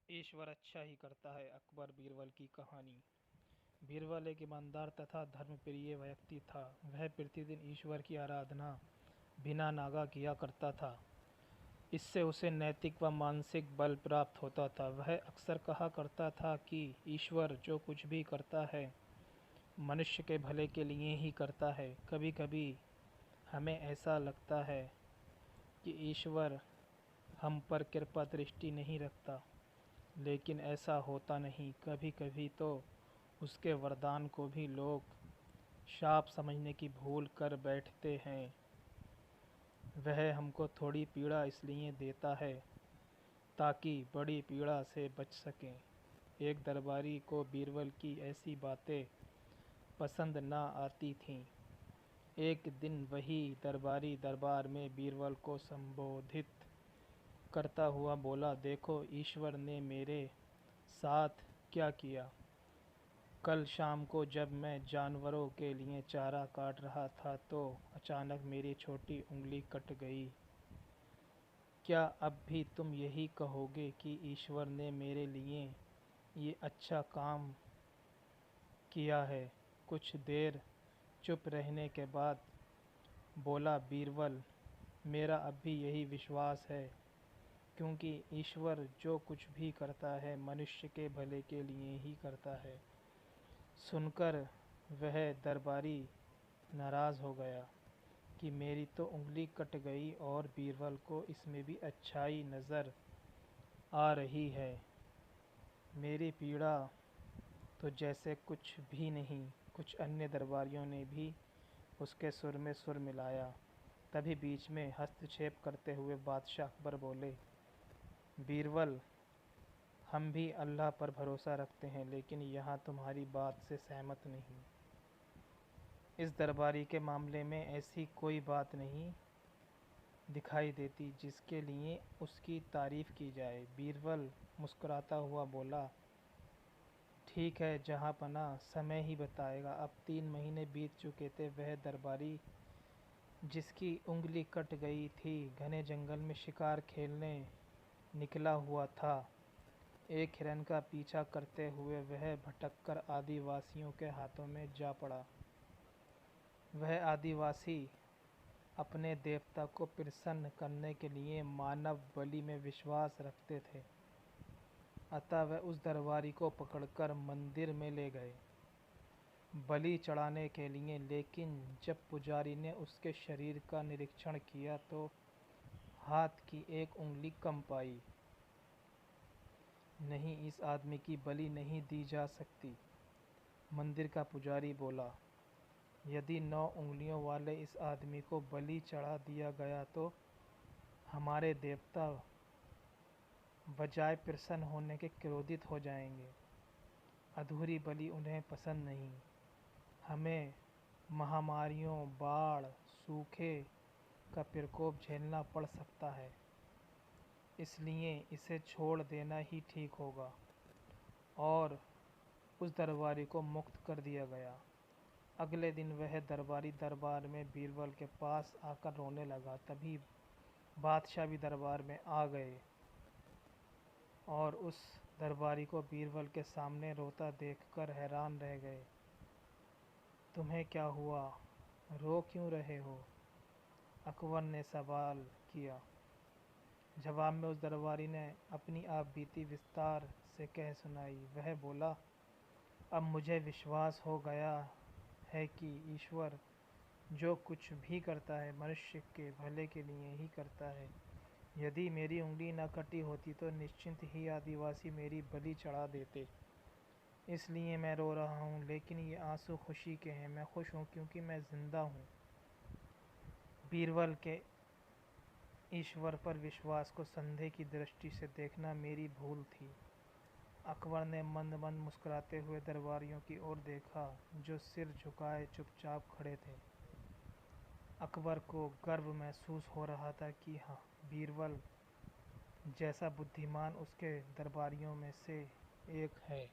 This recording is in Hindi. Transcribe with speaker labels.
Speaker 1: ईश्वर अच्छा ही करता है। अकबर बीरबल की कहानी। बीरबल एक ईमानदार तथा धर्मप्रिय व्यक्ति था। वह प्रतिदिन ईश्वर की आराधना बिना नागा किया करता था। इससे उसे नैतिक व मानसिक बल प्राप्त होता था। वह अक्सर कहा करता था कि ईश्वर जो कुछ भी करता है मनुष्य के भले के लिए ही करता है। कभी कभी हमें ऐसा लगता है कि ईश्वर हम पर कृपा दृष्टि नहीं रखता, लेकिन ऐसा होता नहीं। कभी कभी तो उसके वरदान को भी लोग शाप समझने की भूल कर बैठते हैं। वह हमको थोड़ी पीड़ा इसलिए देता है ताकि बड़ी पीड़ा से बच सकें। एक दरबारी को बीरबल की ऐसी बातें पसंद न आती थीं। एक दिन वही दरबारी दरबार में बीरबल को संबोधित करता हुआ बोला, देखो ईश्वर ने मेरे साथ क्या किया। कल शाम को जब मैं जानवरों के लिए चारा काट रहा था तो अचानक मेरी छोटी उंगली कट गई। क्या अब भी तुम यही कहोगे कि ईश्वर ने मेरे लिए ये अच्छा काम किया है? कुछ देर चुप रहने के बाद बोला बीरबल, मेरा अब भी यही विश्वास है, क्योंकि ईश्वर जो कुछ भी करता है मनुष्य के भले के लिए ही करता है। सुनकर वह दरबारी नाराज़ हो गया कि मेरी तो उंगली कट गई और बीरबल को इसमें भी अच्छाई नज़र आ रही है। मेरी पीड़ा तो जैसे कुछ भी नहीं। कुछ अन्य दरबारियों ने भी उसके सुर में सुर मिलाया। तभी बीच में हस्तक्षेप करते हुए बादशाह अकबर बोले, बीरबल, हम भी अल्लाह पर भरोसा रखते हैं, लेकिन यहाँ तुम्हारी बात से सहमत नहीं। इस दरबारी के मामले में ऐसी कोई बात नहीं दिखाई देती जिसके लिए उसकी तारीफ की जाए। बीरबल मुस्कुराता हुआ बोला, ठीक है जहाँपनाह, समय ही बताएगा। अब 3 महीने बीत चुके थे। वह दरबारी जिसकी उंगली कट गई थी घने जंगल में शिकार खेलने निकला हुआ था। एक हिरन का पीछा करते हुए वह भटककर आदिवासियों के हाथों में जा पड़ा। वह आदिवासी अपने देवता को प्रसन्न करने के लिए मानव बलि में विश्वास रखते थे। अतः वह उस दरबारी को पकड़कर मंदिर में ले गए बलि चढ़ाने के लिए। लेकिन जब पुजारी ने उसके शरीर का निरीक्षण किया तो हाथ की एक उंगली कम पाई। नहीं, इस आदमी की बलि नहीं दी जा सकती। मंदिर का पुजारी बोला, यदि 9 उंगलियों वाले इस आदमी को बलि चढ़ा दिया गया तो हमारे देवता बजाय प्रसन्न होने के क्रोधित हो जाएंगे। अधूरी बलि उन्हें पसंद नहीं। हमें महामारियों, बाढ़, सूखे का प्रकोप झेलना पड़ सकता है, इसलिए इसे छोड़ देना ही ठीक होगा। और उस दरबारी को मुक्त कर दिया गया। अगले दिन वह दरबारी दरबार में बीरबल के पास आकर रोने लगा। तभी बादशाह भी दरबार में आ गए और उस दरबारी को बीरबल के सामने रोता देखकर हैरान रह गए। तुम्हें क्या हुआ? रो क्यों रहे हो? अकबर ने सवाल किया। जवाब में उस दरबारी ने अपनी आप बीती विस्तार से कह सुनाई। वह बोला, अब मुझे विश्वास हो गया है कि ईश्वर जो कुछ भी करता है मनुष्य के भले के लिए ही करता है। यदि मेरी उंगली न कटी होती तो निश्चिंत ही आदिवासी मेरी बलि चढ़ा देते। इसलिए मैं रो रहा हूँ, लेकिन ये आंसू खुशी के हैं। मैं खुश हूँ क्योंकि मैं जिंदा हूँ। बीरबल के ईश्वर पर विश्वास को संदेह की दृष्टि से देखना मेरी भूल थी। अकबर ने मंद मंद मुस्कुराते हुए दरबारियों की ओर देखा जो सिर झुकाए चुपचाप खड़े थे। अकबर को गर्व महसूस हो रहा था कि हाँ, बीरबल जैसा बुद्धिमान उसके दरबारियों में से एक है।